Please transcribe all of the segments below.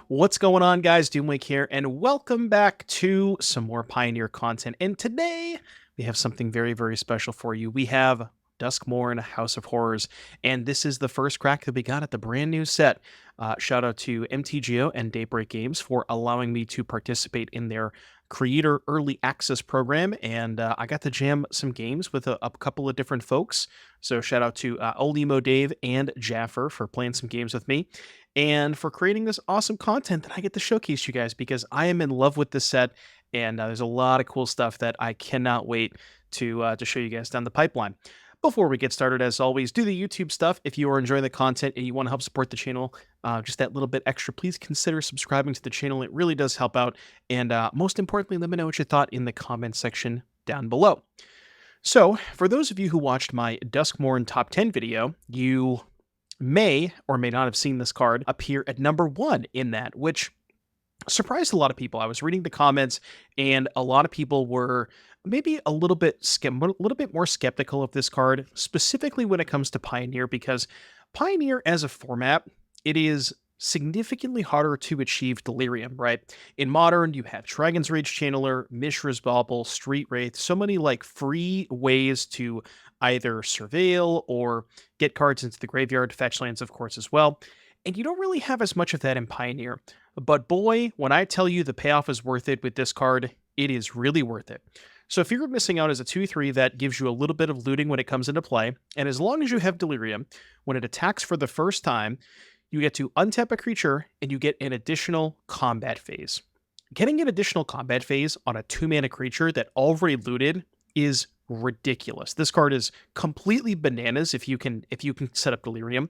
What's going on, guys? Doomwake here, and welcome back to some more Pioneer content. And today, we have something very, very special for you. We have Duskmourn House of Horrors, and this is the first crack that we got at the brand new set. Shout out to MTGO and Daybreak Games for allowing me to participate in their Creator Early Access program, and I got to jam some games with a couple of different folks. So shout out to Olimo Dave and Jaffer for playing some games with me and for creating this awesome content that I get to showcase you guys, because I am in love with this set, and there's a lot of cool stuff that I cannot wait to show you guys down the pipeline. Before we get started, as always, do the YouTube stuff. If you are enjoying the content and you want to help support the channel, just that little bit extra, please consider subscribing to the channel. It really does help out. And most importantly, let me know what you thought in the comment section down below. So, for those of you who watched my Duskmourn Top 10 video, you may or may not have seen this card appear at number 1 in that, which surprised a lot of people. I was reading the comments, and a lot of people were maybe a little bit more skeptical of this card, specifically when it comes to Pioneer, because Pioneer as a format, it is significantly harder to achieve Delirium, right? In Modern, you have Dragon's Rage Channeler, Mishra's Bauble, Street Wraith, so many like free ways to either surveil or get cards into the graveyard, fetch lands, of course, as well. And you don't really have as much of that in Pioneer. But boy, when I tell you the payoff is worth it with this card, it is really worth it. So Fear of Missing Out is a 2/3 that gives you a little bit of looting when it comes into play, and as long as you have Delirium, when it attacks for the first time, you get to untap a creature and you get an additional combat phase. Getting an additional combat phase on a 2-mana creature that already looted is ridiculous. This card is completely bananas if you can set up Delirium,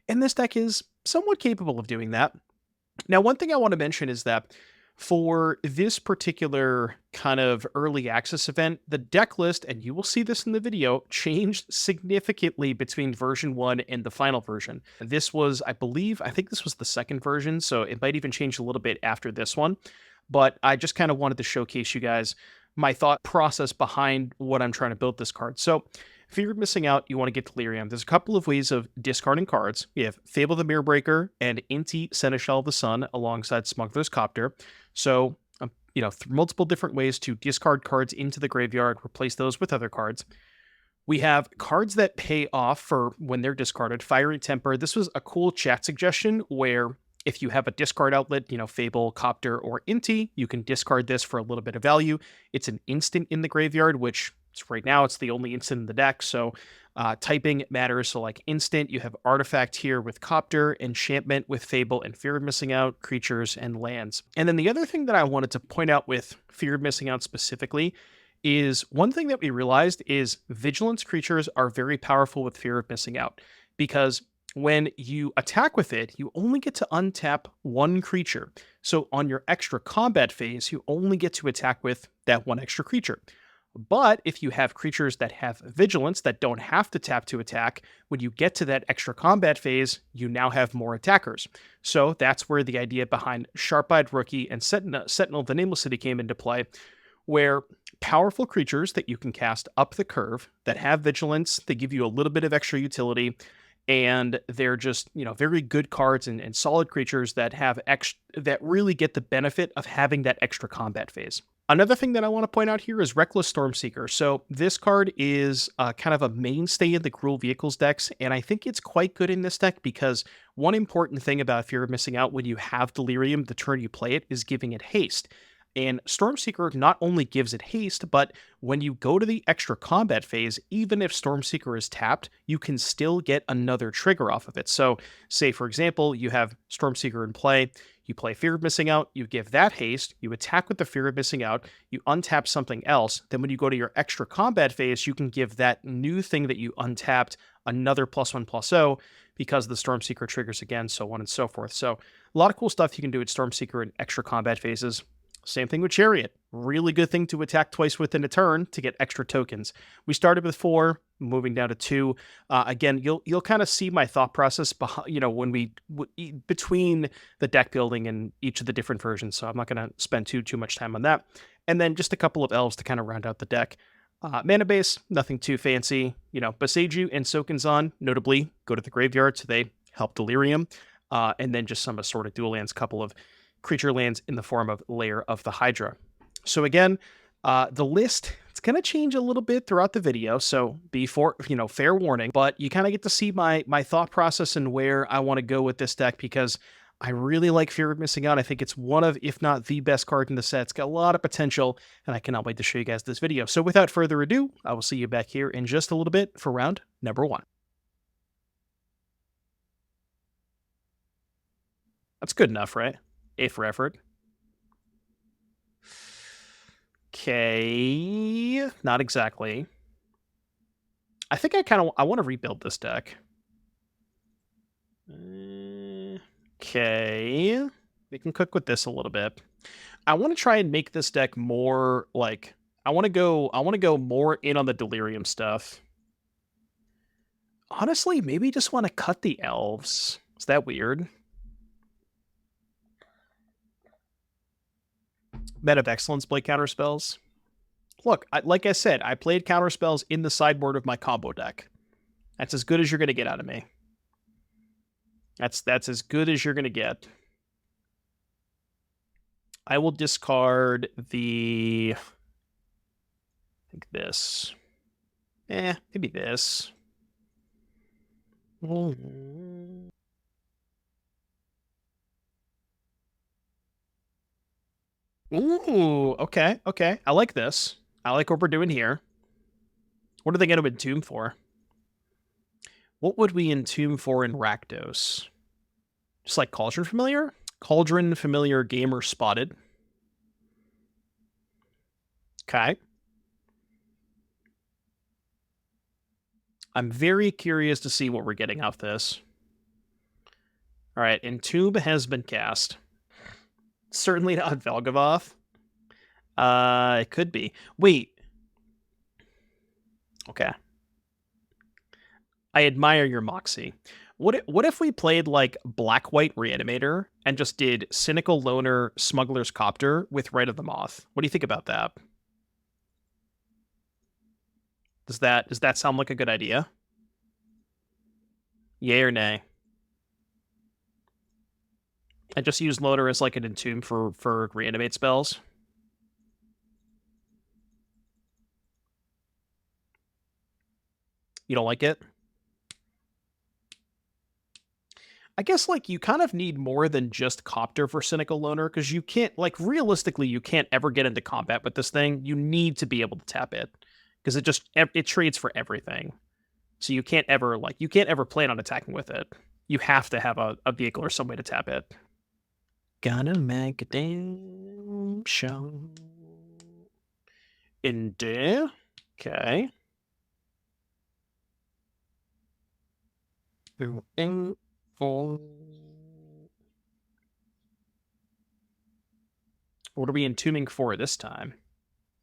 and this deck is somewhat capable of doing that. Now, one thing I want to mention is that for this particular kind of early access event, the deck list, and you will see this in the video, changed significantly between version 1 and the final version. This was, I think this was the second version, so it might even change a little bit after this one. But I just kind of wanted to showcase you guys my thought process behind what I'm trying to build this card. So, if you're missing out, you want to get Delirium. There's a couple of ways of discarding cards. You have Fable the Mirrorbreaker and Inti Seneschal the Sun alongside Smuggler's Copter. So, multiple different ways to discard cards into the graveyard, replace those with other cards. We have cards that pay off for when they're discarded. Fiery Temper. This was a cool chat suggestion where if you have a discard outlet, Fable, Copter, or Inti, you can discard this for a little bit of value. It's an instant in the graveyard, which right now it's the only instant in the deck, so typing matters. So like instant, you have Artifact here with Copter, Enchantment with Fable, and Fear of Missing Out, creatures, and lands. And then the other thing that I wanted to point out with Fear of Missing Out specifically is one thing that we realized is Vigilance creatures are very powerful with Fear of Missing Out, because when you attack with it, you only get to untap one creature. So on your extra combat phase, you only get to attack with that one extra creature. But if you have creatures that have Vigilance that don't have to tap to attack, when you get to that extra combat phase, you now have more attackers. So that's where the idea behind Sharp-Eyed Rookie and Sentinel the Nameless City came into play, where powerful creatures that you can cast up the curve that have Vigilance, they give you a little bit of extra utility, and they're just, very good cards and solid creatures that have that really get the benefit of having that extra combat phase. Another thing that I want to point out here is Reckless Stormseeker. So this card is kind of a mainstay in the Cruel Vehicles decks, and I think it's quite good in this deck because one important thing about Fear of Missing Out when you have Delirium the turn you play it is giving it haste. And Stormseeker not only gives it haste, but when you go to the extra combat phase, even if Stormseeker is tapped, you can still get another trigger off of it. So say, for example, you have Stormseeker in play, you play Fear of Missing Out, you give that haste, you attack with the Fear of Missing Out, you untap something else, then when you go to your extra combat phase, you can give that new thing that you untapped another +1/+0 because the Stormseeker triggers again, so on and so forth. So a lot of cool stuff you can do with Stormseeker in extra combat phases. Same thing with Chariot. Really good thing to attack twice within a turn to get extra tokens. We started with 4, moving down to 2. Again, you'll kind of see my thought process behind, when we between the deck building and each of the different versions. So I'm not going to spend too much time on that. And then just a couple of elves to kind of round out the deck. Mana base, nothing too fancy. Boseiju and Sokenzan notably go to the graveyard, so they help Delirium. And then just some assorted dual lands, couple of creature lands in the form of Lair of the Hydra. So again, the list, it's going to change a little bit throughout the video, so fair warning, but you kind of get to see my thought process and where I want to go with this deck, because I really like Fear of Missing Out. I think it's one of, if not the best card in the set. It's got a lot of potential, and I cannot wait to show you guys this video. So without further ado, I will see you back here in just a little bit for round number 1. That's good enough, right? A for effort. Okay, not exactly. I think I want to rebuild this deck. Okay, we can cook with this a little bit. I want to try and make this deck more like, I want to go more in on the Delirium stuff. Honestly, maybe just want to cut the elves. Is that weird? Men of Excellence play counterspells. Look, like I said, I played counterspells in the sideboard of my combo deck. That's as good as you're going to get out of me. That's as good as you're going to get. I will discard the... I think this. Maybe this. Ooh, okay. I like this. I like what we're doing here. What are they going to entomb for? What would we entomb for in Rakdos? Just like Cauldron Familiar? Cauldron Familiar Gamer spotted. Okay. I'm very curious to see what we're getting out of this. All right, Entomb has been cast. Certainly not Velgavoth. It could be. Wait. Okay. I admire your moxie. What if we played like Black-White Reanimator and just did Cynical Loner, Smuggler's Copter with Rite of the Moth? What do you think about that? Does that sound like a good idea? Yay or nay? I just use Loner as like an entomb for reanimate spells. You don't like it? I guess, like, you kind of need more than just Copter for Cynical Loner, because you can't, like, realistically, you can't ever get into combat with this thing. You need to be able to tap it, because it trades for everything. So you can't ever plan on attacking with it. You have to have a vehicle or some way to tap it. Gonna make a damn show. Inti. Okay. What are we entombing for this time?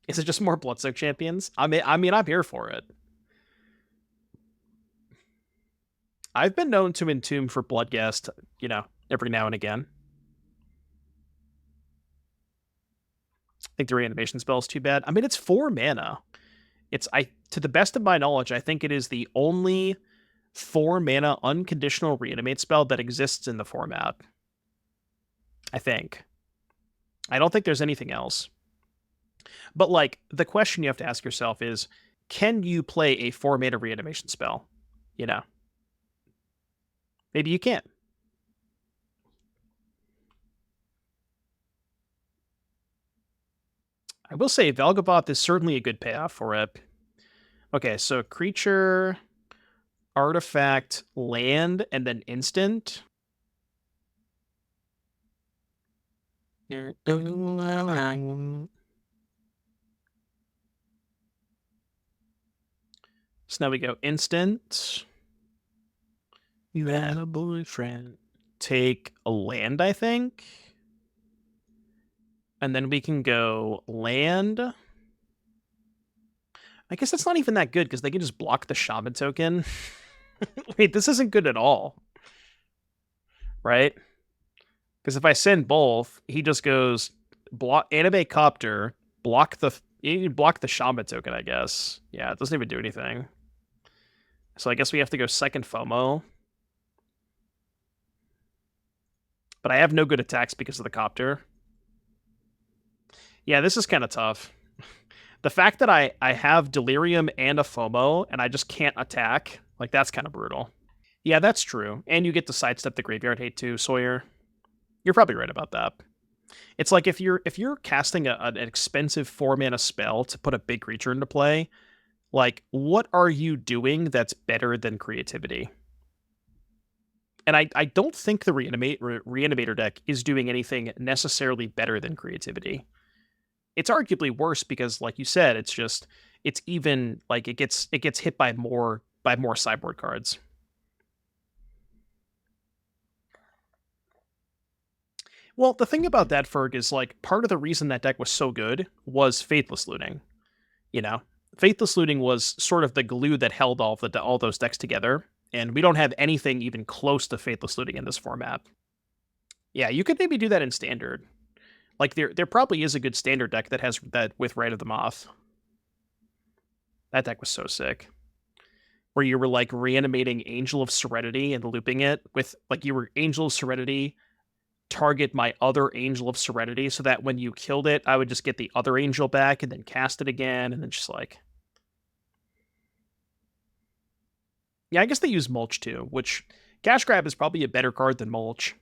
Is it just more Bloodsoak champions? I mean, I'm here for it. I've been known to entomb for Bloodghast, every now and again. I think the reanimation spell is too bad. I mean, it's 4 mana. To the best of my knowledge, I think it is the only 4 mana unconditional reanimate spell that exists in the format. I think. I don't think there's anything else. But, like, the question you have to ask yourself is, can you play a 4 mana reanimation spell? Maybe you can't. I will say Velgavoth is certainly a good payoff for it. Okay, so creature, artifact, land, and then instant. So now we go instant. You had a boyfriend. Take a land, I think. And then we can go land. I guess that's not even that good, because they can just block the Shaman token. Wait, this isn't good at all. Right? Because if I send both, he just goes animate Copter, block the Shaman token, I guess. Yeah, it doesn't even do anything. So I guess we have to go second FOMO. But I have no good attacks because of the Copter. Yeah, this is kind of tough. The fact that I have Delirium and a FOMO, and I just can't attack, like, that's kind of brutal. Yeah, that's true. And you get to sidestep the Graveyard Hate too, Sawyer. You're probably right about that. It's like if you're casting an expensive 4-mana spell to put a big creature into play, like, what are you doing that's better than creativity? And I don't think the Reanimator deck is doing anything necessarily better than creativity. It's arguably worse because, like you said, it's even like it gets hit by more sideboard cards. Well, the thing about that, Ferg, is like part of the reason that deck was so good was Faithless Looting. You know, Faithless Looting was sort of the glue that held all those decks together, and we don't have anything even close to Faithless Looting in this format. Yeah, you could maybe do that in Standard. Like there probably is a good Standard deck that has that with Rite of the Moth. That deck was so sick. Where you were like reanimating Angel of Serenity and looping it with like you were Angel of Serenity, target my other Angel of Serenity so that when you killed it, I would just get the other angel back and then cast it again and then just like. Yeah, I guess they use Mulch too, which Cash Grab is probably a better card than Mulch.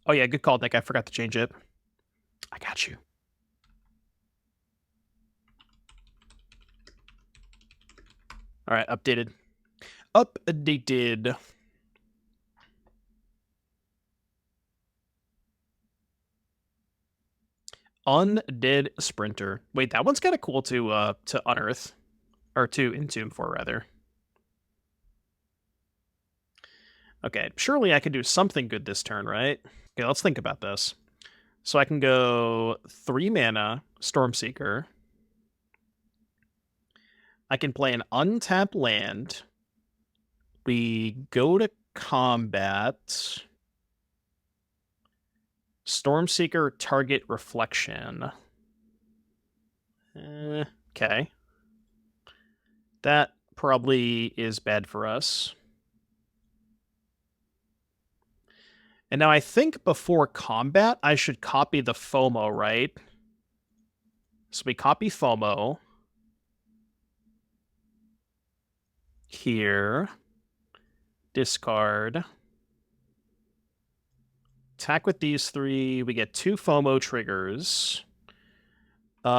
Oh yeah, good call, Nick. I forgot to change it. I got you. All right, updated. Updated. Undead Sprinter. Wait, that one's kind of cool to unearth. Or to entomb for, rather. Okay, surely I could do something good this turn, right? Okay, let's think about this. So I can go 3 mana, Stormseeker. I can play an untapped land. We go to combat. Stormseeker, target Reflection. Okay. That probably is bad for us. And now I think before combat, I should copy the FOMO, right? So we copy FOMO. Here. Discard. Attack with these 3. We get 2 FOMO triggers. Do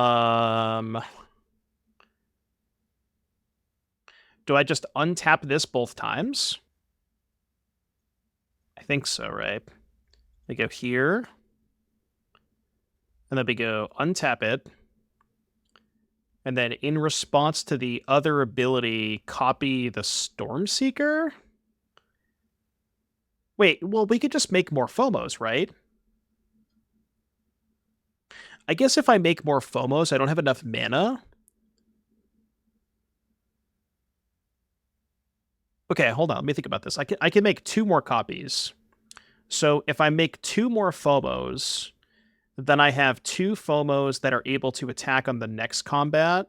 I just untap this both times? I think so, right? We go here. And then we go untap it. And then in response to the other ability, copy the Stormseeker? Wait, well, we could just make more FOMOs, right? I guess if I make more FOMOs, I don't have enough mana. Okay, hold on. Let me think about this. I can make 2 more copies. So if I make 2 more FOMOs, then I have 2 FOMOs that are able to attack on the next combat.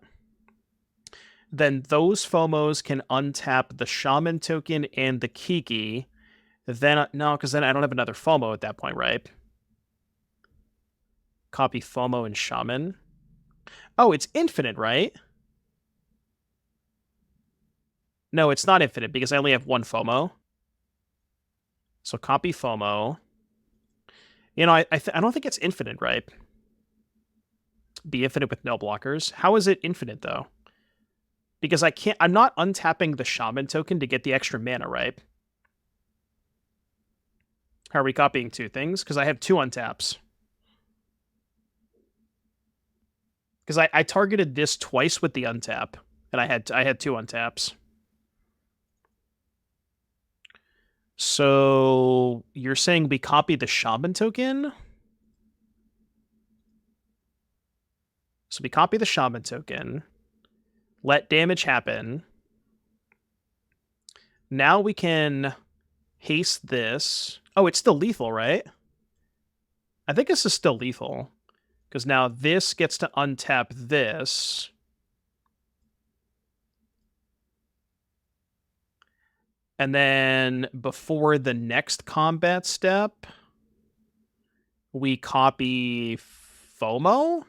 Then those FOMOs can untap the Shaman token and the Kiki. Then, no, because then I don't have another FOMO at that point, right? Copy FOMO and Shaman. Oh, it's infinite, right? No, it's not infinite because I only have 1 FOMO. So copy FOMO. You know, I don't think it's infinite, right? Be infinite with no blockers. How is it infinite, though? Because I'm not untapping the Shaman token to get the extra mana, right? How are we copying 2 things? Because I have 2 untaps. Because I targeted this twice with the untap, and I had 2 untaps. So you're saying we copy the Shaman token? So we copy the Shaman token, let damage happen. Now we can haste this. Oh, it's still lethal, right? I think this is still lethal. Because now this gets to untap this. And then before the next combat step, we copy FOMO?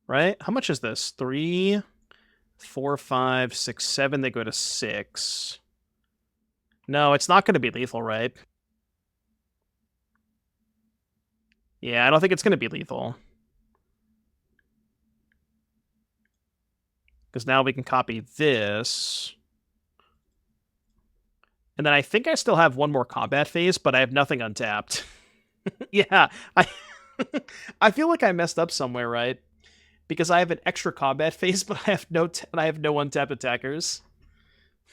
Right? How much is this? 3, 4, 5, 6, 7. They go to 6. No, it's not going to be lethal, right? Yeah, I don't think it's going to be lethal. Because now we can copy this. And then I think I still have one more combat phase, but I have nothing untapped. Yeah, I feel like I messed up somewhere, right? Because I have an extra combat phase, but I have no untapped attackers.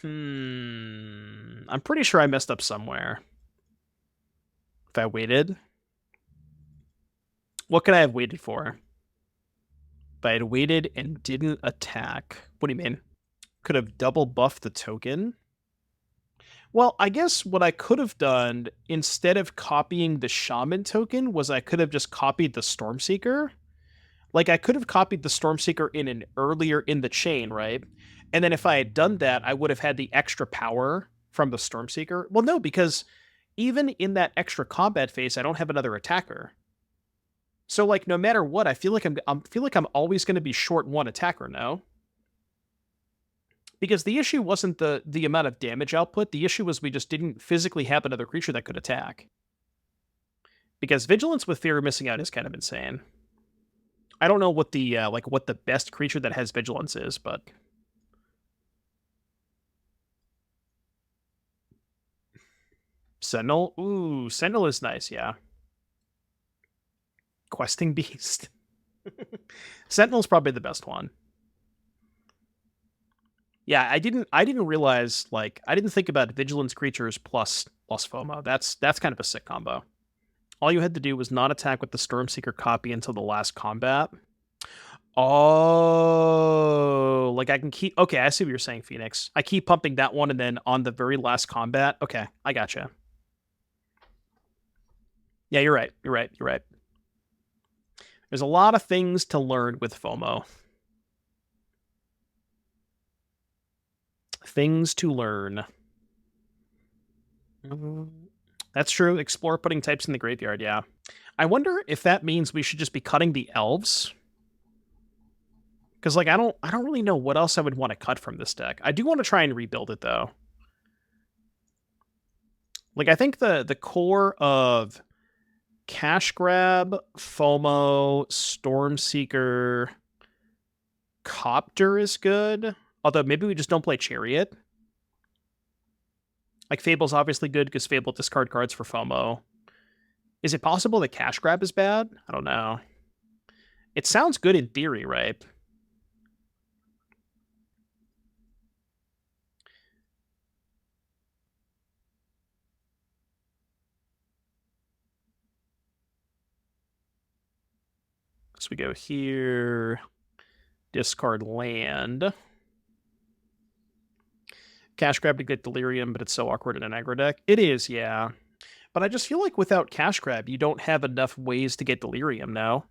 I'm pretty sure I messed up somewhere. If I waited. What could I have waited for? If I had waited and didn't attack. What do you mean? Could have double buffed the token? Well, I guess what I could have done, instead of copying the Shaman token, was I could have just copied the Stormseeker. Like, I could have copied the Stormseeker in earlier in the chain, right? And then if I had done that, I would have had the extra power from the Stormseeker. Well, no, because even in that extra combat phase, I don't have another attacker. So, like, no matter what, I feel like I'm always going to be short one attacker, no? Because the issue wasn't the amount of damage output. The issue was we just didn't physically have another creature that could attack. Because Vigilance with Fear of Missing Out is kind of insane. I don't know what the what the best creature that has Vigilance is, but Sentinel. Ooh, Sentinel is nice, yeah. Questing Beast. Sentinel's probably the best one. Yeah, I didn't realize, like, I didn't think about Vigilance creatures plus FOMO. That's kind of a sick combo. All you had to do was not attack with the Stormseeker copy until the last combat. Oh, like I can keep... Okay, I see what you're saying, Phoenix. I keep pumping that one, and then on the very last combat... Okay, I gotcha. Yeah, you're right. You're right. You're right. There's a lot of things to learn with FOMO. Things to learn. That's true. Explore putting types in the graveyard, yeah. I wonder if that means we should just be cutting the elves. Because, like, I don't really know what else I would want to cut from this deck. I do want to try and rebuild it, though. Like, I think the core of Cash Grab, FOMO, Stormseeker, Copter is good. Although, maybe we just don't play Chariot. Like, Fable's obviously good because Fable discard cards for FOMO. Is it possible that Cash Grab is bad? I don't know. It sounds good in theory, right? So we go here, discard land. Cash Grab to get Delirium, but it's so awkward in an aggro deck. It is, yeah. But I just feel like without Cash Grab, you don't have enough ways to get Delirium now.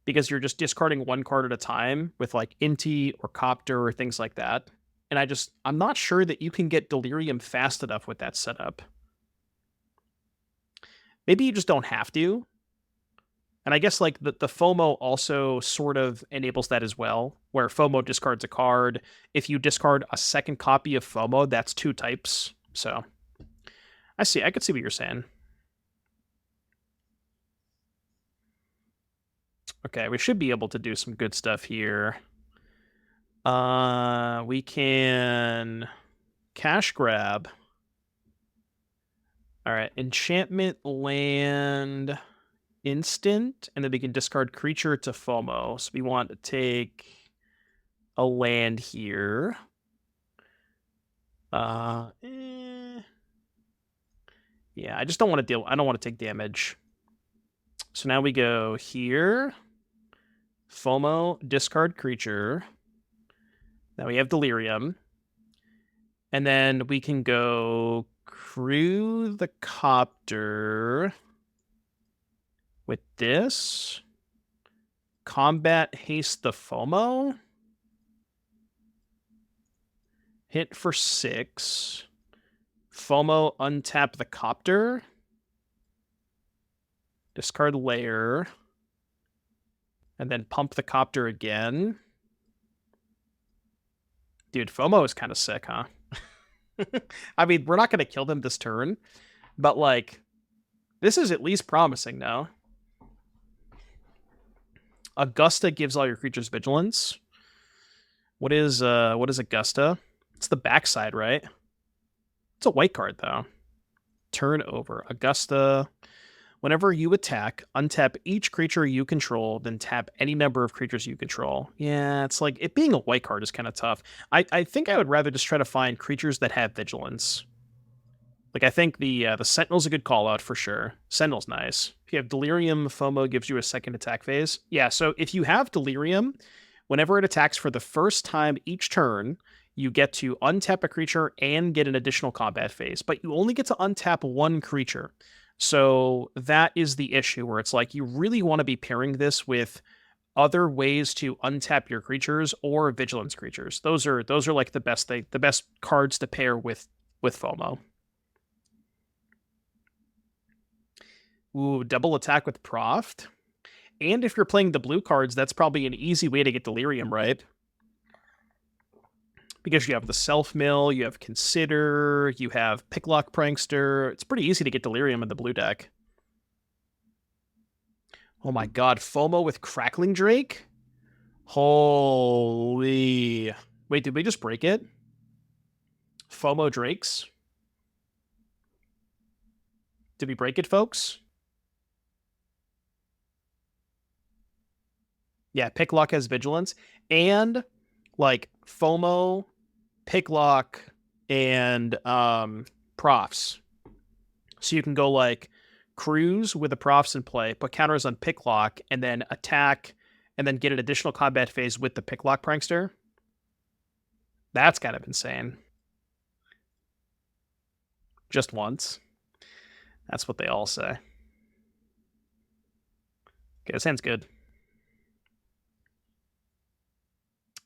Because you're just discarding one card at a time with, like, Inti or Copter or things like that. And I'm not sure that you can get Delirium fast enough with that setup. Maybe you just don't have to. And I guess, like, the FOMO also sort of enables that as well, where FOMO discards a card. If you discard a second copy of FOMO, that's 2 types. So, I could see what you're saying. Okay, we should be able to do some good stuff here. We can Cash Grab. All right, Enchantment Land instant, and then we can discard creature to FOMO. So we want to take a land here. Yeah, I just don't want to deal. I don't want to take damage. So now we go here. FOMO, discard creature. Now we have Delirium. And then we can go Crew the Copter. With this, combat haste the FOMO. Hit for 6. FOMO untap the Copter. Discard Lair. And then pump the Copter again. Dude, FOMO is kind of sick, huh? I mean, we're not going to kill them this turn, but, like, this is at least promising now. Augusta gives all your creatures vigilance. What is Augusta? It's the backside, right? It's a white card, though. Turn over. Augusta. Whenever you attack, untap each creature you control, then tap any number of creatures you control. Yeah, it's like, it being a white card is kind of tough. I think I would rather just try to find creatures that have vigilance. Like, I think the Sentinel's a good call-out for sure. Sentinel's nice. If you have Delirium, FOMO gives you a second attack phase. Yeah, so if you have Delirium, whenever it attacks for the first time each turn, you get to untap a creature and get an additional combat phase, but you only get to untap one creature. So that is the issue, where it's like you really want to be pairing this with other ways to untap your creatures or vigilance creatures. Those are like the best cards to pair with FOMO. Ooh, double attack with Proft. And if you're playing the blue cards, that's probably an easy way to get Delirium, right? Because you have the Self-Mill, you have Consider, you have Picklock Prankster. It's pretty easy to get Delirium in the blue deck. Oh my god, FOMO with Crackling Drake? Holy... Wait, did we just break it? FOMO Drakes? Did we break it, folks? Yeah, Picklock has Vigilance. And, like, FOMO, Picklock, and Profs. So you can go, like, Cruise with the Profs in play, put counters on Picklock, and then attack, and then get an additional combat phase with the Picklock Prankster. That's kind of insane. Just once. That's what they all say. Okay, this hand's good.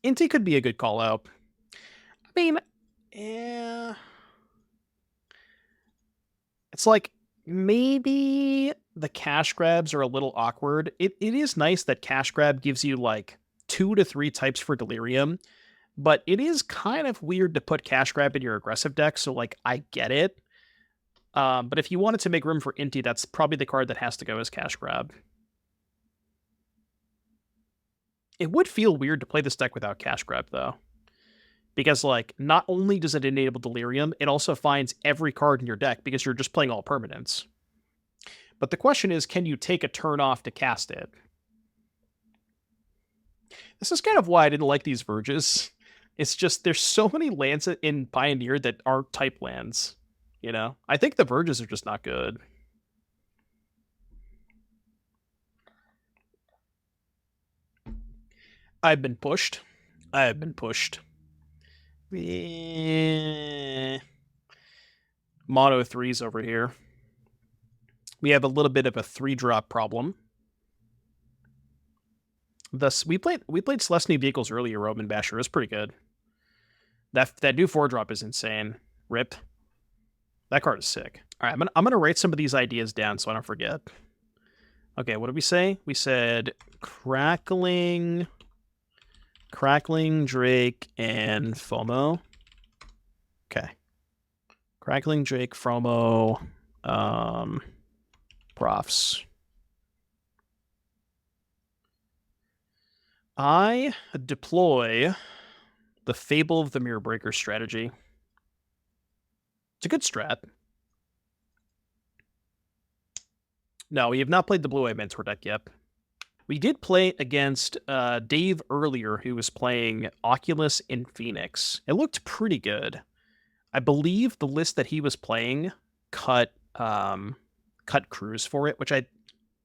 Inti could be a good call out. I mean, yeah. It's like, maybe the cash grabs are a little awkward. It is nice that cash grab gives you like 2 to 3 types for Delirium, but it is kind of weird to put cash grab in your aggressive deck, so like, I get it. But if you wanted to make room for Inti, that's probably the card that has to go as cash grab. It would feel weird to play this deck without cash grab, though. Because, like, not only does it enable Delirium, it also finds every card in your deck because you're just playing all permanents. But the question is, can you take a turn off to cast it? This is kind of why I didn't like these Verges. It's just, there's so many lands in Pioneer that aren't type lands, you know? I think the Verges are just not good. I've been pushed. I've been pushed. Mono 3s over here. We have a little bit of a 3-drop problem. Thus, we played Celestine Vehicles earlier, Roman Basher. It was pretty good. That new 4-drop is insane. Rip. That card is sick. All right, I'm gonna write some of these ideas down so I don't forget. Okay, what did we say? We said Crackling Drake, and FOMO. Okay. Crackling Drake, FOMO, Profs. I deploy the Fable of the Mirror Breaker strategy. It's a good strat. No, we have not played the Blue-Eye Mentor deck yet. We did play against Dave earlier, who was playing Oculus in Phoenix. It looked pretty good. I believe the list that he was playing cut Cruise for it, which I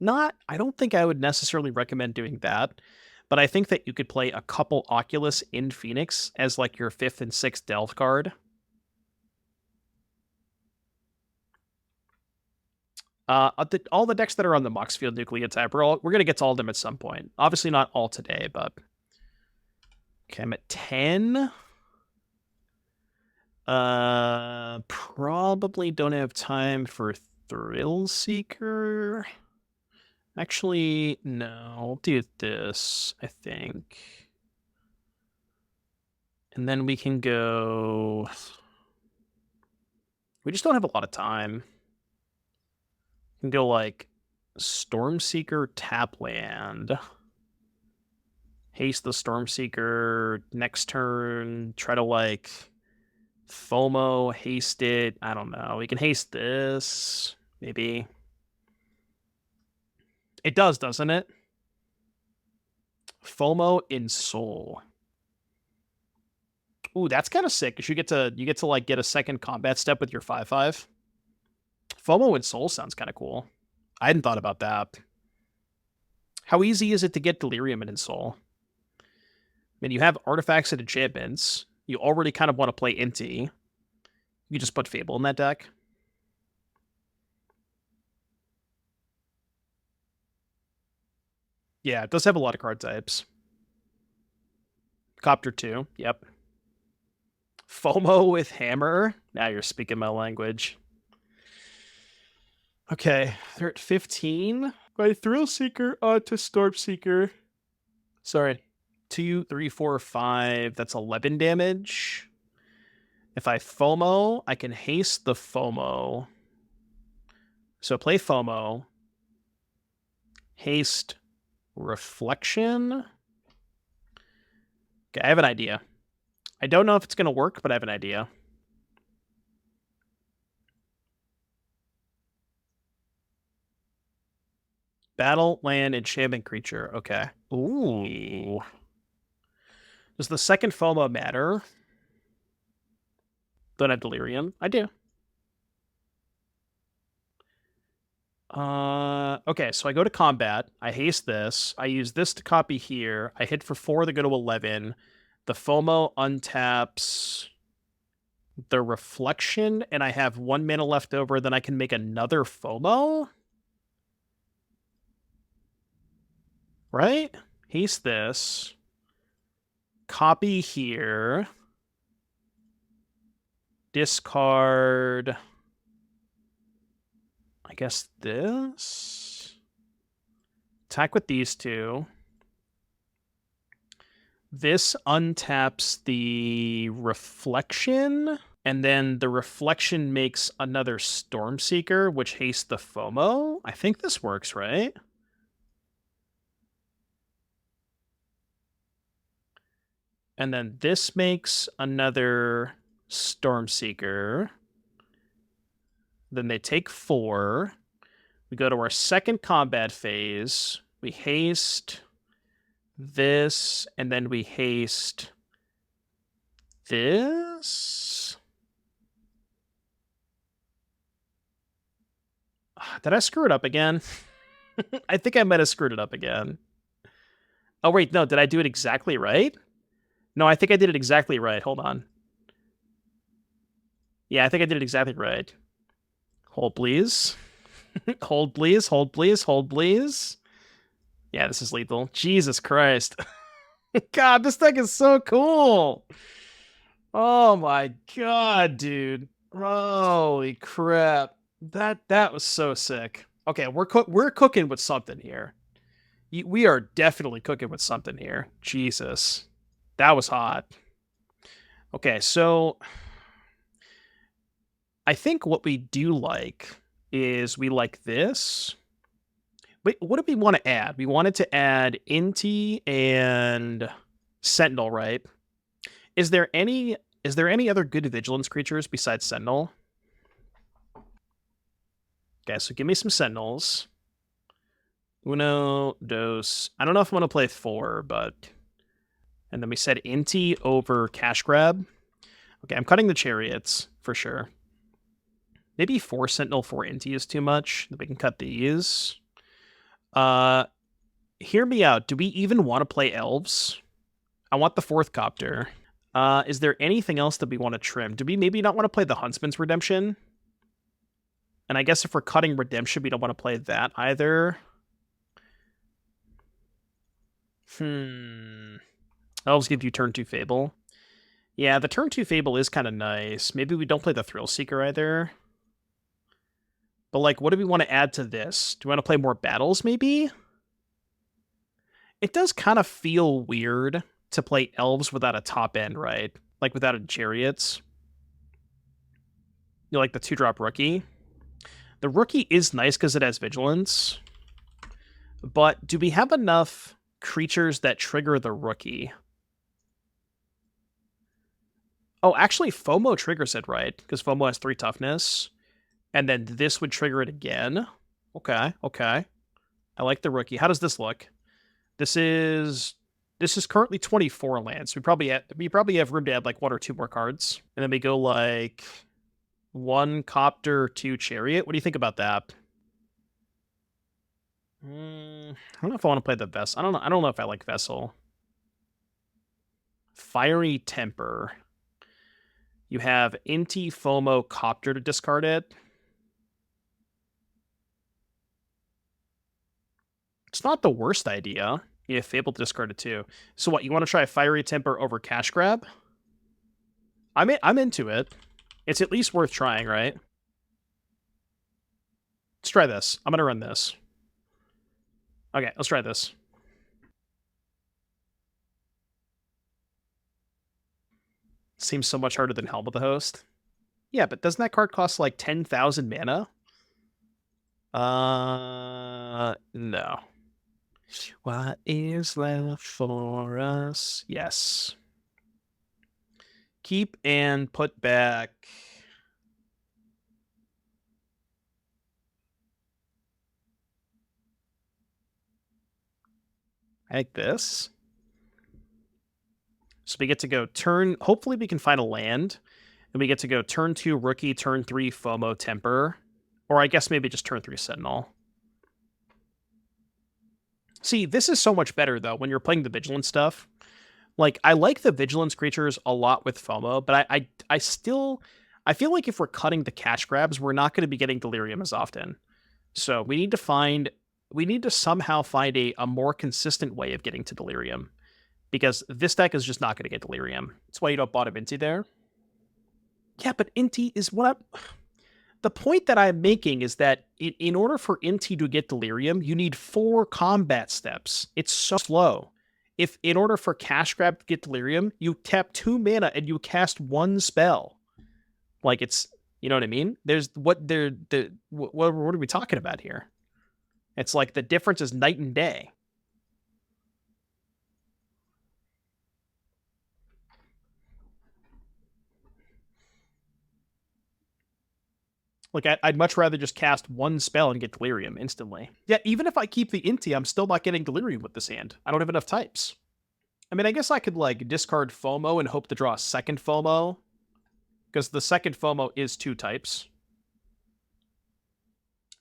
don't think I would necessarily recommend doing that. But I think that you could play a couple Oculus in Phoenix as like your 5th and 6th Delve card. All the decks that are on the Mox Field Nucleotide, we're going to get to all of them at some point. Obviously not all today, but... Okay, I'm at 10. Probably don't have time for Thrill Seeker. Actually, no. I'll do this, I think. And then we can go... We just don't have a lot of time. We can go, like, Stormseeker, tap land. Haste the Stormseeker next turn. Try to, like, FOMO, haste it. I don't know. We can haste this, maybe. It does, doesn't it? FOMO in Soul. Ooh, that's kind of sick. You get to like get a second combat step with your 5/5. FOMO in Soul sounds kind of cool. I hadn't thought about that. How easy is it to get Delirium in Soul? I mean, you have artifacts and enchantments. You already kind of want to play Inti. You just put Fable in that deck. Yeah, it does have a lot of card types. Copter 2, yep. FOMO with Hammer. Now you're speaking my language. Okay, they're at 15. By Thrill Seeker to Storm Seeker. Sorry. 2, 3, 4, 5. That's 11 damage. If I FOMO, I can haste the FOMO. So play FOMO. Haste Reflection. Okay, I have an idea. I don't know if it's going to work, but I have an idea. Battle, land, enchantment creature. Okay. Ooh. Does the second FOMO matter? Don't have Delirium. I do. Okay, so I go to combat. I haste this. I use this to copy here. I hit for 4 to go to 11. The FOMO untaps the Reflection, and I have 1 mana left over. Then I can make another FOMO? Right? Haste this. Copy here. Discard... I guess this. Attack with these two. This untaps the Reflection, and then the Reflection makes another Stormseeker, which hastes the FOMO. I think this works, right? And then this makes another Stormseeker. Then they take 4. We go to our second combat phase. We haste this, and then we haste this. Did I screw it up again? I think I might have screwed it up again. Oh, wait, no, did I do it exactly right? No, I think I did it exactly right. Hold on. Yeah, I think I did it exactly right. Hold, please. Hold, please. Hold, please. Hold, please. Yeah, this is lethal. Jesus Christ. God, this deck is so cool. Oh my god, dude. Holy crap. That was so sick. Okay, we're cooking with something here. We are definitely cooking with something here. Jesus. That was hot. Okay, so... I think what we do like is we like this. Wait, what do we want to add? We wanted to add Inti and Sentinel, right? Is there any other good vigilance creatures besides Sentinel? Okay, so give me some Sentinels. Uno, dos. I don't know if I want to play 4, but... And then we said Inti over Cash Grab. Okay, I'm cutting the Chariots, for sure. Maybe 4 Sentinel, 4 Inti is too much. We can cut these. Hear me out. Do we even want to play Elves? I want the 4th Copter. Is there anything else that we want to trim? Do we maybe not want to play the Huntsman's Redemption? And I guess if we're cutting Redemption, we don't want to play that either. Elves give you turn 2 Fable. Yeah, the turn 2 Fable is kind of nice. Maybe we don't play the Thrill Seeker either. But, like, what do we want to add to this? Do we want to play more battles, maybe? It does kind of feel weird to play Elves without a top end, right? Like, without a Chariots. You like the 2-drop Rookie? The Rookie is nice because it has Vigilance. But do we have enough creatures that trigger the Rookie? Oh, actually, FOMO triggers it, right? Because FOMO has 3 toughness. And then this would trigger it again. Okay, okay. I like the Rookie. How does this look? This is currently 24 lands. We probably have room to add like 1 or 2 more cards. And then we go like 1 Copter, 2 Chariot. What do you think about that? I don't know if I want to play the Vessel. I don't know if I like Vessel. Fiery Temper. You have Inti, FOMO, Copter to discard it. It's not the worst idea. You have Fable to discard it too. So what, you want to try Fiery Temper over Cash Grab? I'm into it. It's at least worth trying, right? Let's try this. I'm going to run this. Okay, let's try this. Seems so much harder than Helm of the Host. Yeah, but doesn't that card cost like 10,000 mana? No. What is left for us? Yes. Keep and put back. Like this. So we get to go turn... Hopefully we can find a land. And we get to go turn 2 Rookie, turn 3 FOMO Temper. Or I guess maybe just turn 3 Sentinel. See, this is so much better, though, when you're playing the Vigilance stuff. Like, I like the Vigilance creatures a lot with FOMO, but I still... I feel like if we're cutting the cash grabs, we're not going to be getting Delirium as often. So we need to somehow find a more consistent way of getting to Delirium. Because this deck is just not going to get Delirium. That's why you don't bottom Inti there. Yeah, but Inti is what I'm... The point that I'm making is that in order for Inti to get Delirium, you need 4 combat steps. It's so slow. If in order for Cash Grab to get Delirium, you tap 2 mana and you cast 1 spell. Like, it's... You know what I mean? What are we talking about here? It's like the difference is night and day. Like, I'd much rather just cast 1 spell and get Delirium instantly. Yeah, even if I keep the Inti, I'm still not getting Delirium with this hand. I don't have enough types. I mean, I guess I could, like, discard FOMO and hope to draw a second FOMO. Because the second FOMO is 2 types.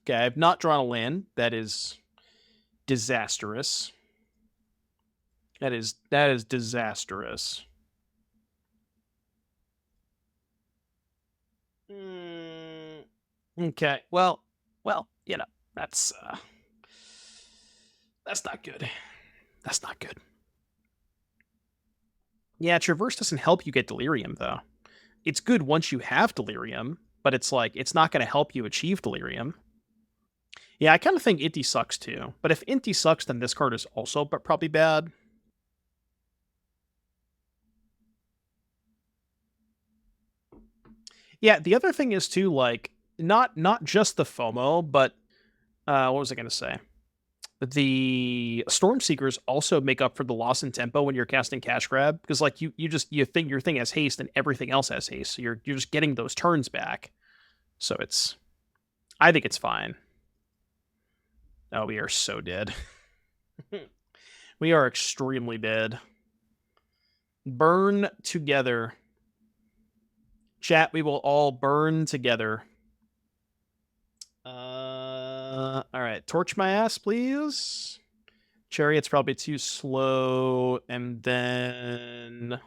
Okay, I've not drawn a land. That is disastrous. That is disastrous. Okay, well, you know, that's not good. That's not good. Yeah, Traverse doesn't help you get Delirium, though. It's good once you have Delirium, but it's like, it's not going to help you achieve Delirium. Yeah, I kind of think Inti sucks, too. But if Inti sucks, then this card is also probably bad. Yeah, the other thing is, too, like, not just the FOMO, but what was I going to say? The Stormseekers also make up for the loss in tempo when you're casting Cash Grab, because like you think your thing has haste and everything else has haste, so you're just getting those turns back. So I think it's fine. Oh, we are so dead. We are extremely dead. Burn together. Chat, we will all burn together. Alright, torch my ass, please. Chariot's probably too slow, and then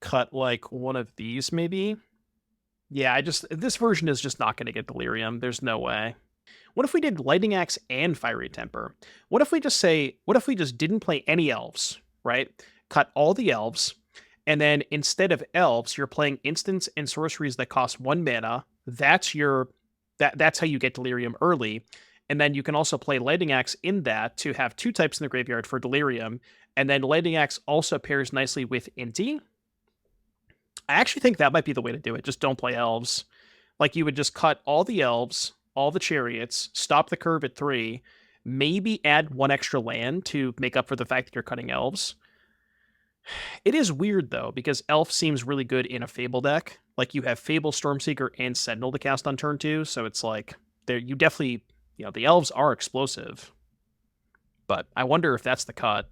cut, like, one of these, maybe? Yeah, this version is just not going to get Delirium. There's no way. What if we did Lightning Axe and Fiery Temper? What if we just didn't play any elves, right? Cut all the elves, and then instead of elves, you're playing instants and sorceries that cost 1 mana. That's how you get Delirium early. And then you can also play Lightning Axe in that to have 2 types in the graveyard for Delirium. And then Lightning Axe also pairs nicely with Inti. I actually think that might be the way to do it. Just don't play elves. Like, you would just cut all the elves, all the chariots, stop the curve at 3, maybe add 1 extra land to make up for the fact that you're cutting elves. It is weird, though, because elf seems really good in a Fable deck. Like, you have Fable, Stormseeker, and Sentinel to cast on turn 2, so it's like, you definitely, the elves are explosive. But I wonder if that's the cut.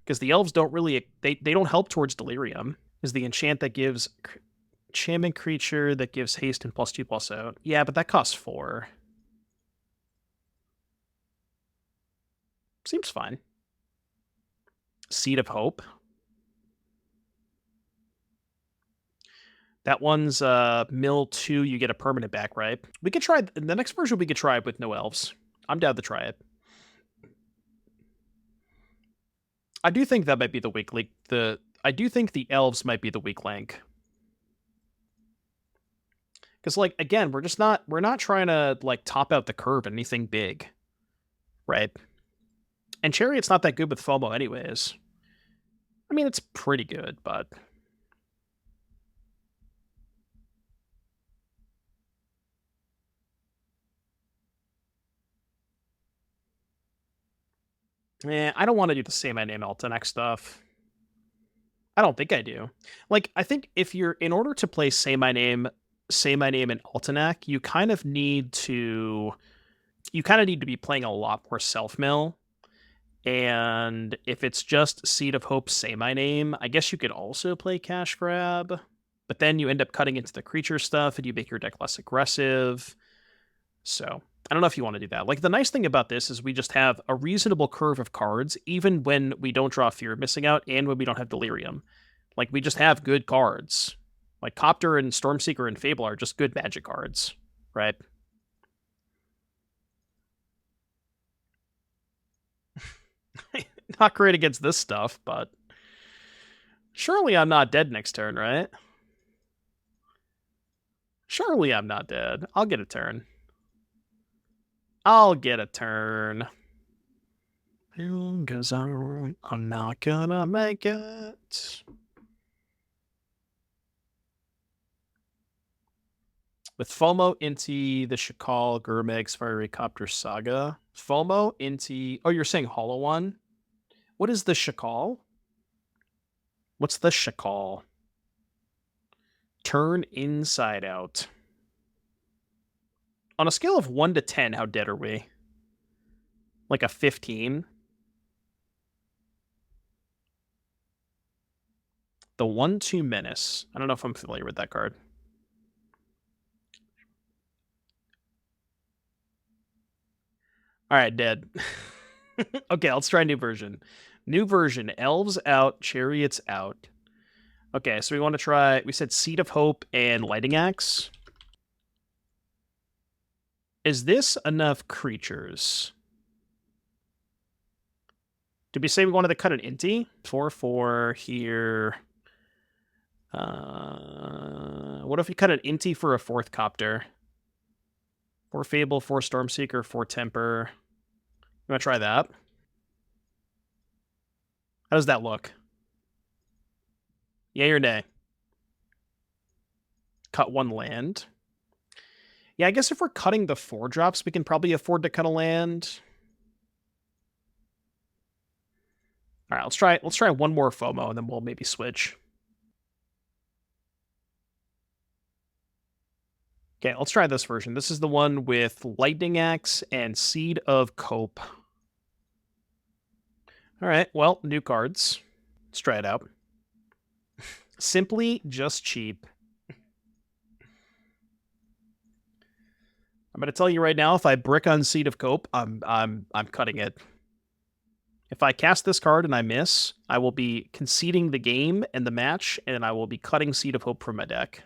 Because the elves don't really, they don't help towards Delirium. Is the enchant that gives enchantment creature that gives haste and +2/+0. Yeah, but that costs 4. Seems fine. Seed of Hope. That one's mill 2, you get a permanent back, right? We could try, the next version we could try it with no elves. I'm down to try it. I do think that might be the weak link. I do think the elves might be the weak link. Because, like, again, we're not trying to, like, top out the curve anything big. Right? And Chariot's not that good with FOMO anyways. I mean, it's pretty good, but... I don't want to do the Say My Name Altanak stuff. I don't think I do. Like, I think if you're, in order to play Say My Name in Altanak, you kind of need to be playing a lot more self-mill. And if it's just Seed of Hope, Say My Name, I guess you could also play Cash Grab, but then you end up cutting into the creature stuff and you make your deck less aggressive. So I don't know if you want to do that. Like, the nice thing about this is we just have a reasonable curve of cards, even when we don't draw Fear of Missing Out and when we don't have Delirium. Like, we just have good cards. Like, Copter and Stormseeker and Fable are just good Magic cards, right? Not great against this stuff, but surely I'm not dead next turn, right? Surely I'm not dead. I'll get a turn. I'll get a turn. Because I'm not gonna make it. With FOMO, Inti, the Shakal, Gurmegs, Fiery Copter Saga. FOMO, Inti... Oh, you're saying Hollow One? What is the Shakal? What's the Shakal? Turn inside out. On a scale of 1 to 10, how dead are we? Like a 15? The 1/2 Menace. I don't know if I'm familiar with that card. Alright, dead. Okay, let's try a new version. New version. Elves out, Chariots out. Okay, so we want to try... We said Seed of Hope and Lightning Axe. Is this enough creatures? Did we say we wanted to cut an Inti? 4/4 here. What if we cut an Inti for a 4th Copter? 4 Fable, 4 Stormseeker, 4 Temper. You want to try that? How does that look? Yay or nay? Cut 1 land. Yeah, I guess if we're cutting the 4-drops, we can probably afford to cut a land. All right, let's try one more FOMO, and then we'll maybe switch. Okay, let's try this version. This is the one with Lightning Axe and Seed of Cope. All right, well, new cards. Let's try it out. Simply just cheap. I'm gonna tell you right now, if I brick on Seed of Cope, I'm cutting it. If I cast this card and I miss, I will be conceding the game and the match, and I will be cutting Seed of Hope from my deck.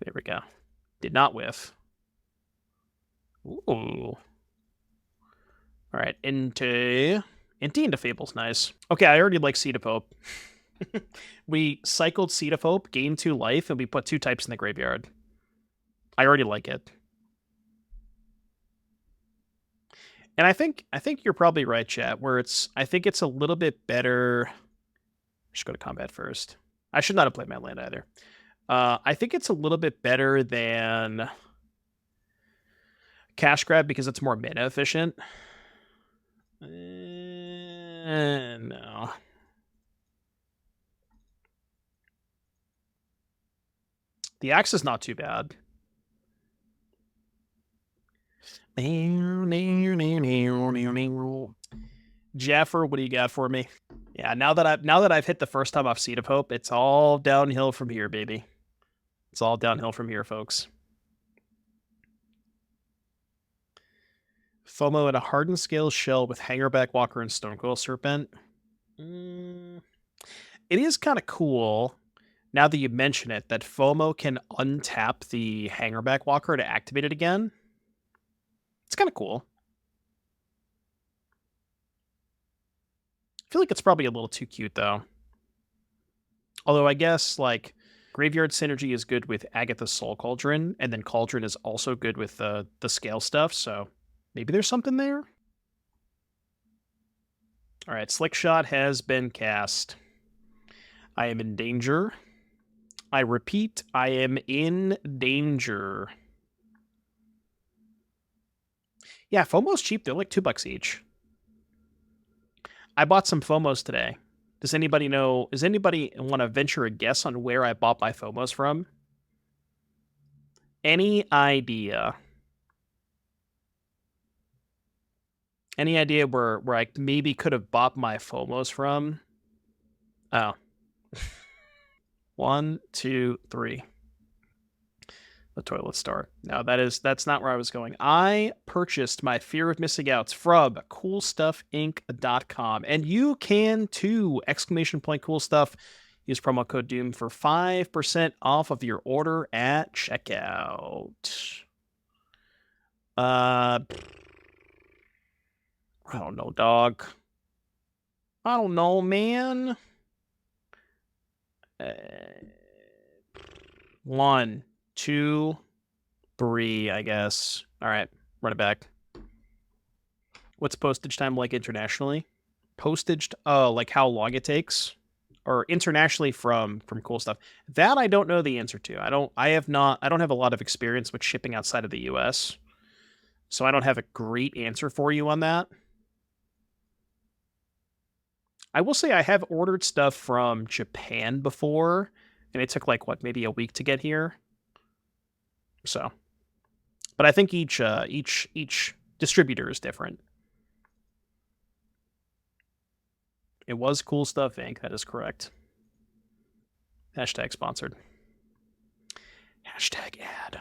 There we go. Did not whiff. Ooh. All right, into Fable's nice. Okay, I already like Seed of Hope. We cycled Seed of Hope, gained 2 life, and we put 2 types in the graveyard. I already like it. And I think you're probably right, chat, where I think it's a little bit better. I should go to combat first. I should not have played my land either. I think it's a little bit better than Cash Grab because it's more mana efficient. No. The axe is not too bad. Jaffer, what do you got for me? Yeah, now that I've hit the first time off Seed of Hope, it's all downhill from here, baby. It's all downhill from here, folks. FOMO and a hardened scale shell with Hangerback Walker and Stonecoil Serpent. It is kind of cool, now that you mention it, that FOMO can untap the Hangerback Walker to activate it again. It's kind of cool. I feel like it's probably a little too cute, though. Although I guess, like, Graveyard Synergy is good with Agatha's Soul Cauldron, and then Cauldron is also good with the scale stuff, so maybe there's something there? Alright, Slick Shot has been cast. I am in danger. I repeat, I am in danger. Yeah, FOMO's cheap. They're like $2 each. I bought some FOMOs today. Does anybody know? Does anybody want to venture a guess on where I bought my FOMOs from? Any idea? Any idea where I maybe could have bought my FOMOs from? Oh. 1, 2, 3. The toilet star. No, that's not where I was going. I purchased my Fear of Missing Outs from CoolStuffInc.com, and you can too! ! Cool Stuff. Use promo code Doom for 5% off of your order at checkout. I don't know, dog. I don't know, man. 1, 2, 3, I guess. All right, run it back. What's postage time like internationally? Postage, like how long it takes, or internationally from Cool Stuff. That I don't know the answer to. I don't have a lot of experience with shipping outside of the U.S., so I don't have a great answer for you on that. I will say I have ordered stuff from Japan before, and it took like maybe a week to get here. So, but I think each distributor is different. It was Cool Stuff Inc. That is correct. Hashtag sponsored. Hashtag ad.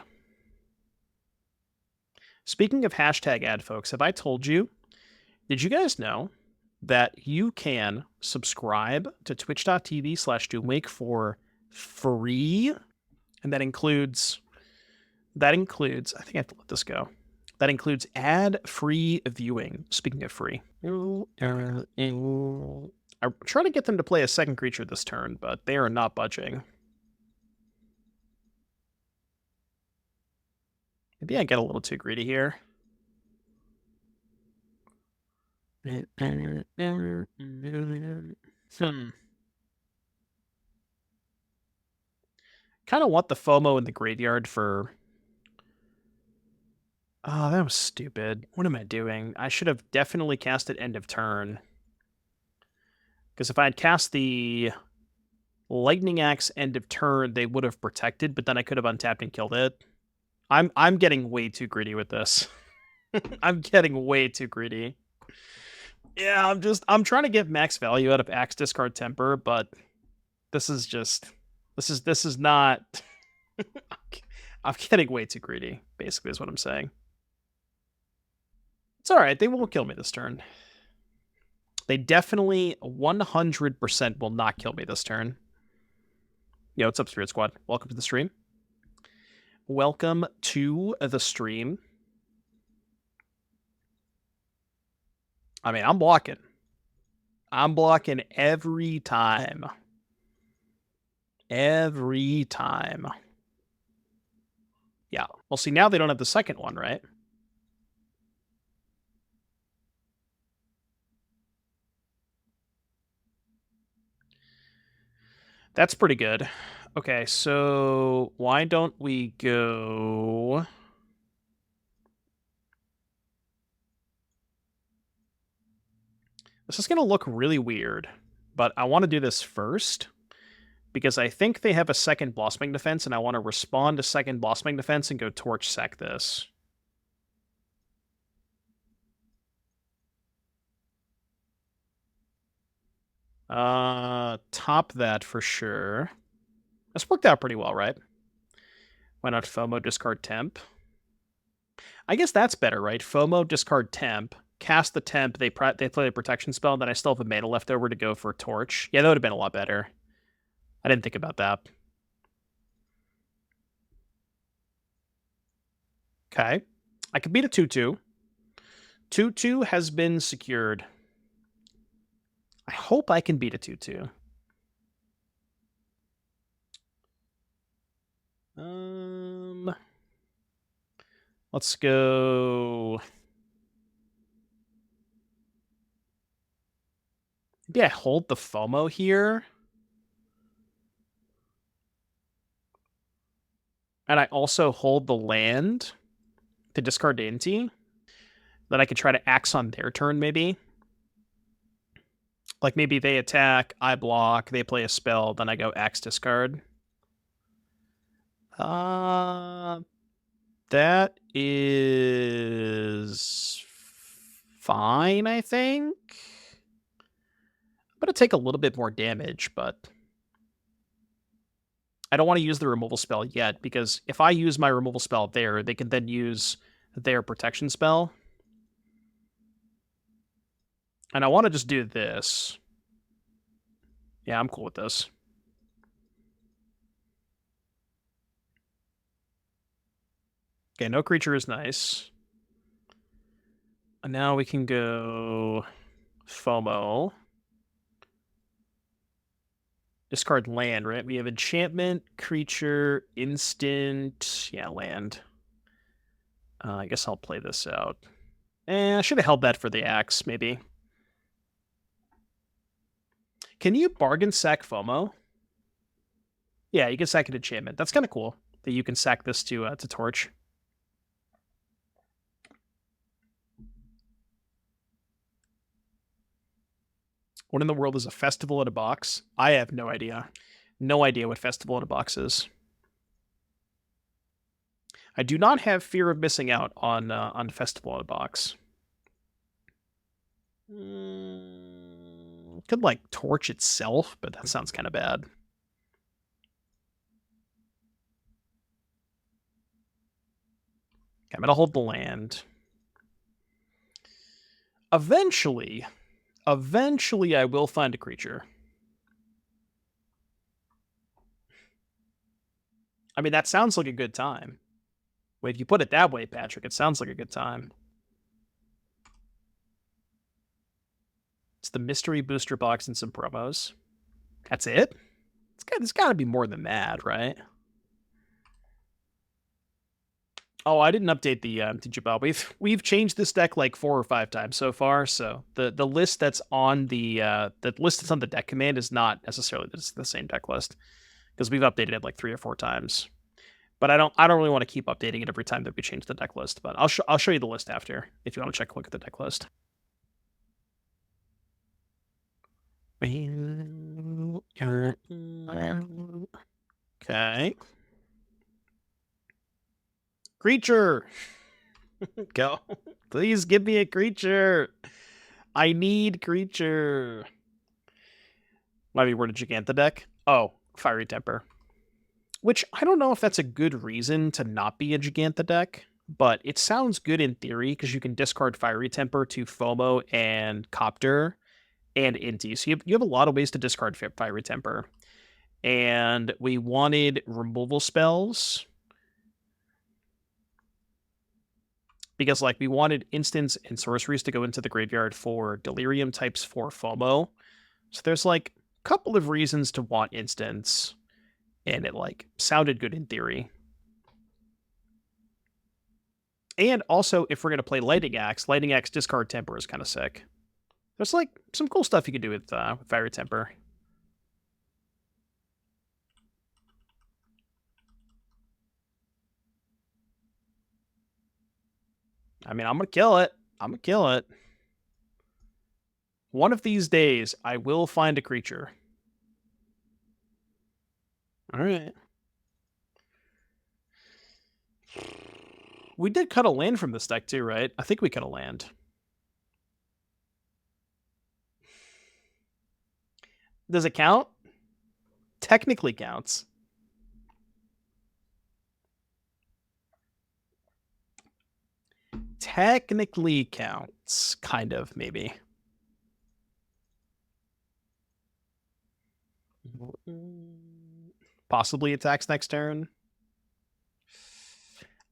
Speaking of hashtag ad, folks, have I told you? Did you guys know that you can subscribe to twitch.tv/doomwake for free? And that includes, I think I have to let this go. That includes ad-free viewing. Speaking of free. I'm trying to get them to play a second creature this turn, but they are not budging. Maybe I get a little too greedy here. Kind of want the FOMO in the graveyard for... Oh, that was stupid. What am I doing? I should have definitely cast it end of turn. Because if I had cast the Lightning Axe end of turn, they would have protected, but then I could have untapped and killed it. I'm getting way too greedy with this. I'm getting way too greedy. Yeah, I'm trying to get max value out of Axe Discard Temper, but this is not... I'm getting way too greedy, basically, is what I'm saying. It's alright, they won't kill me this turn. They definitely 100% will not kill me this turn. Yo, what's up, Spirit Squad? Welcome to the stream. welcome to the stream. I mean, I'm blocking. I'm blocking every time. Every time. Yeah. Well, see, now they don't have the second one, right? That's pretty good. Okay, so why don't we go... This is going to look really weird, but I want to do this first because I think they have a second Blossoming Defense, and I want to respond to second Blossoming Defense and go Torch Sec this. Top that for sure. This worked out pretty well, right? Why not FOMO, discard Temp? I guess that's better, right? FOMO, discard Temp, cast the Temp, they play the Protection spell, and then I still have a mana left over to go for Torch. Yeah, that would have been a lot better. I didn't think about that. Okay. I could beat a 2-2. 2-2 has been secured. I hope I can beat a 2-2. Let's go... Maybe I hold the FOMO here. And I also hold the land to discard Inti. Then I could try to axe on their turn, maybe. Like, maybe they attack, I block, they play a spell, then I go axe discard. That is fine, I think. I'm going to take a little bit more damage, but I don't want to use the removal spell yet, because if I use my removal spell there, they can then use their protection spell. And I want to just do this. Yeah, I'm cool with this. Okay, no creature is nice. And now we can go FOMO. Discard land, right? We have enchantment, creature, instant. Yeah, land. I guess I'll play this out. I should have held that for the axe, maybe. Can you bargain sack FOMO? Yeah, you can sack an enchantment. That's kind of cool that you can sack this to Torch. What in the world is a festival in a box? I have no idea. No idea what festival in a box is. I do not have fear of missing out on festival in a box. Could like Torch itself, but that sounds kind of bad. Okay, I'm gonna hold the land. Eventually I will find a creature. I mean, that sounds like a good time. Wait, if you put it that way, Patrick, it sounds like a good time. It's the mystery booster box and some promos. That's it? It's got to be more than that, right? Oh, I didn't update the MTGPioneer. We've changed this deck like 4 or 5 times so far. So the list that's on the list that's on the deck command is not necessarily the same deck list, because we've updated it like 3 or 4 times. But I don't really want to keep updating it every time that we change the deck list. But I'll show you the list after if you want to look at the deck list. Okay. Creature! Go. Please give me a creature! I need creature! Might be word of Giganta deck. Oh, Fiery Temper. Which, I don't know if that's a good reason to not be a Giganta deck, but it sounds good in theory, because you can discard Fiery Temper to FOMO and Copter and Inti. So you have a lot of ways to discard Fiery Temper. And we wanted removal spells. because like we wanted instants and sorceries to go into the graveyard for delirium types for FOMO. So there's like a couple of reasons to want instants, and it like sounded good in theory. And also, if we're gonna play Lightning Axe discard Temper is kind of sick. There's like some cool stuff you can do with Fiery Temper. I mean, I'm gonna kill it. I'm gonna kill it. One of these days, I will find a creature. All right. We did cut a land from this deck too, right? I think we cut a land. Does it count? Technically counts. Technically counts. Kind of, maybe. Possibly attacks next turn.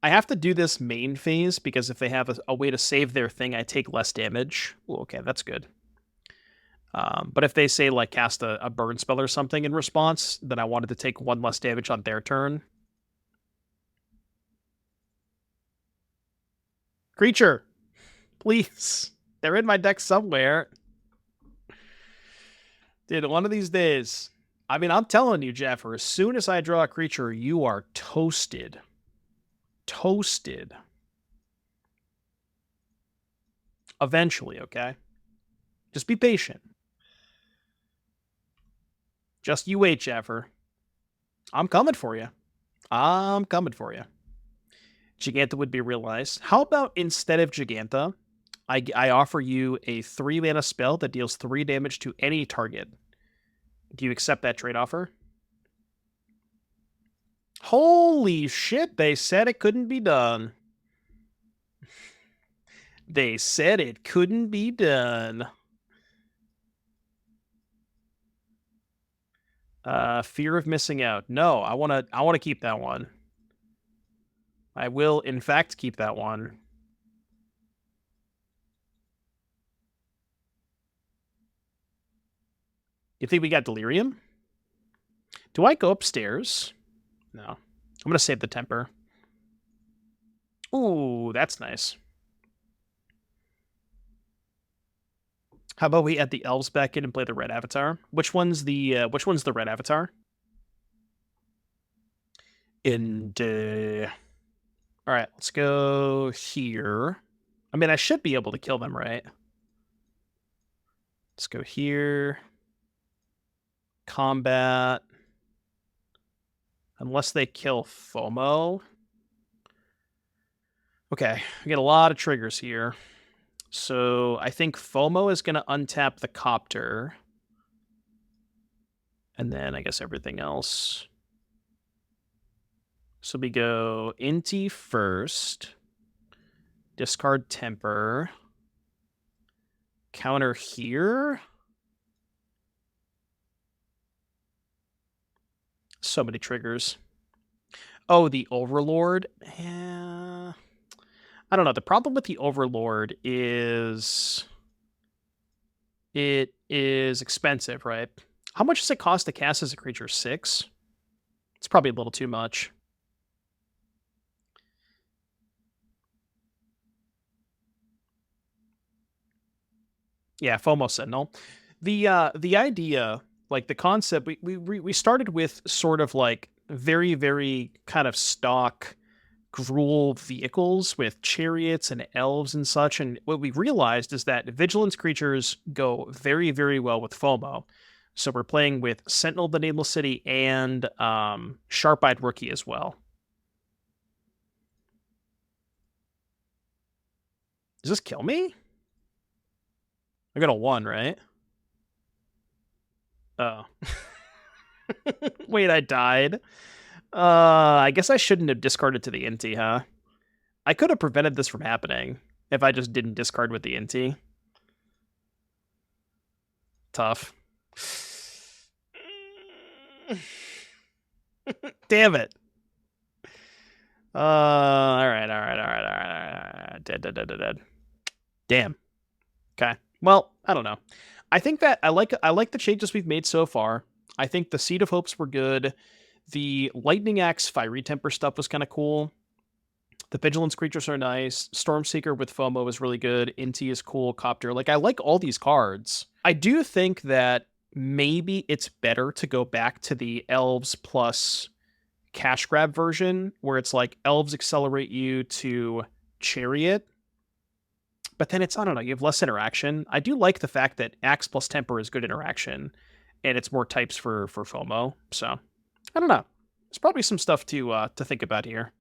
I have to do this main phase because if they have a way to save their thing, I take less damage. Ooh, okay, that's good. But if they say like cast a burn spell or something in response, then I wanted to take one less damage on their turn. Creature, please. They're in my deck somewhere. Dude, one of these days. I mean, I'm telling you, Jaffer, as soon as I draw a creature, you are toasted. Toasted. Eventually, okay? Just be patient. Just you wait, Jaffer. I'm coming for you. I'm coming for you. Giganta would be real nice. How about instead of Giganta, I offer you a 3-mana spell that deals 3 damage to any target. Do you accept that trade offer? Holy shit, they said it couldn't be done. They said it couldn't be done. Fear of missing out. No, I wanna keep that one. I will, in fact, keep that one. You think we got Delirium? Do I go upstairs? No. I'm gonna save the Temper. Ooh, that's nice. How about we add the elves back in and play the red avatar? Which one's the red avatar? All right, let's go here. I mean, I should be able to kill them, right? Let's go here. Combat. Unless they kill FOMO. Okay, we get a lot of triggers here. So I think FOMO is going to untap the Copter. And then I guess everything else. So we go Inti first. Discard Temper. Counter here. So many triggers. Oh, the Overlord. Yeah. I don't know. The problem with the Overlord is it is expensive, right? How much does it cost to cast as a creature? 6? It's probably a little too much. Yeah, FOMO Sentinel. The idea, like the concept, we started with sort of like very, very kind of stock Gruul vehicles with chariots and elves and such. And what we realized is that vigilance creatures go very, very well with FOMO. So we're playing with Sentinel the Nameless City and Sharp-Eyed Rookie as well. Does this kill me? I got a 1, right? Oh. Wait, I died? I guess I shouldn't have discarded to the Inti, huh? I could have prevented this from happening if I just didn't discard with the Inti. Tough. Damn it. All right, all right, all right, all right, all right. Dead. Damn. Okay. Well, I don't know. I think that I like the changes we've made so far. I think the Seed of Hopes were good. The Lightning Axe Fiery Temper stuff was kind of cool. The Vigilance creatures are nice. Stormseeker with FOMO is really good. Inti is cool. Copter. Like, I like all these cards. I do think that maybe it's better to go back to the Elves plus cash grab version, where it's like Elves accelerate you to Chariot, but then it's, I don't know, you have less interaction. I do like the fact that Axe plus Temper is good interaction, and it's more types for FOMO. So I don't know. There's probably some stuff to think about here.